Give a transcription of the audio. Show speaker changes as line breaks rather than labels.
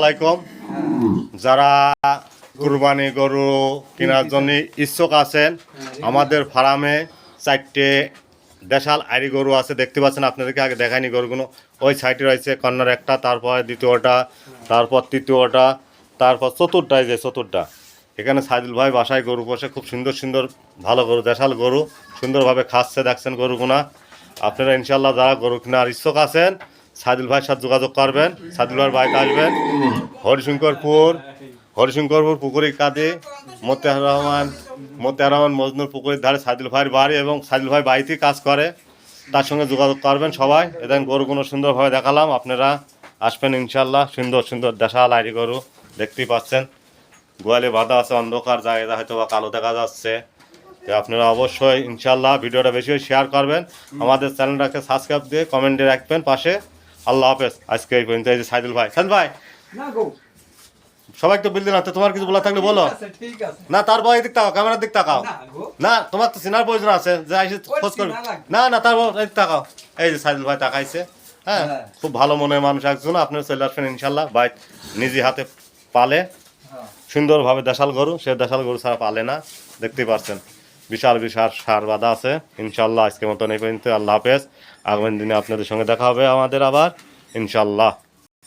আসসালামাইকুম। যারা কুরবানি গরু কেনার জন্য ইচ্ছুক আছেন, আমাদের ফার্মে 4টে দেশাল আইরি গরু আছে। দেখতে পাচ্ছেন, আপনাদেরকে আগে দেখায়নি গরুগুলো। ওই সাইডে রয়েছে কর্নার একটা, তারপর দ্বিতীয়টা, তারপর তৃতীয়টা, তারপর চতুর্থটা। এই যে চতুর্থটা, এখানে সাইদুল ভাই বাসায় গরু পোষে। খুব সুন্দর সুন্দর ভালো গরু, দেশাল গরু সুন্দরভাবে খাচ্ছে। দেখছেন গরুগুনা। আপনারা ইনশাল্লাহ যারা গরু কেনার ইচ্ছুক আছেন, সাইদুল ভাইয়ের সাথে যোগাযোগ করবেন। সাইদুল ভাইয়ের বাড়িতে আসবেন হরিশঙ্করপুর পুকুরি কাঁদি মোত্তাহার রহমান মজনুর পুকুরের ধারে সাইদুল ভাইয়ের বাড়ি, এবং সাইদুল ভাই বাড়িতেই কাজ করে। তার সঙ্গে যোগাযোগ করবেন সবাই। এদের গরুগুলো সুন্দরভাবে দেখালাম, আপনারা আসবেন ইনশাল্লাহ। সুন্দর সুন্দর দেশাল আইরি গরু দেখতেই পাচ্ছেন। গোয়ালে বাঁধা আছে, অন্ধকার জায়গা হয়তো বা কালো দেখা যাচ্ছে। তো আপনারা অবশ্যই ইনশাল্লাহ ভিডিওটা বেশি শেয়ার করবেন, আমাদের চ্যানেলটাকে সাবস্ক্রাইব দিয়ে কমেন্টে রাখবেন পাশে। আল্লাহ হাফেজ। আজকে এই পর্যন্ত। এই যে সাইদুল ভাই সবাই তো বিল দিলাম, তোমার কিছু বলা থাকলে বলো। না তারপর এদিক তাকাও, ক্যামেরার দিক তাকাও। না তোমার তো চেনার প্রয়োজন আছে যে এসে খোঁজ করবে। না না তারপর এদিক তাকাও। এই যে সাইদুল ভাই তাকাইছে। হ্যাঁ, খুব ভালো মনের মানুষ একজন। আপনার চলে আসবেন ইনশাল্লাহ। ভাই নিজে হাতে পালে সুন্দরভাবে দেশাল গরু, সে দেশাল গরু ছাড়া পালে না। দেখতেই পাচ্ছেন বিশাল বিশাল সার বাঁধা আছে। ইনশাল্লাহ আজকের মতন এই পর্যন্ত। আল্লাহ হাফেজ। আগামী দিনে আপনাদের সঙ্গে দেখা হবে আমাদের আবার ইনশাল্লাহ।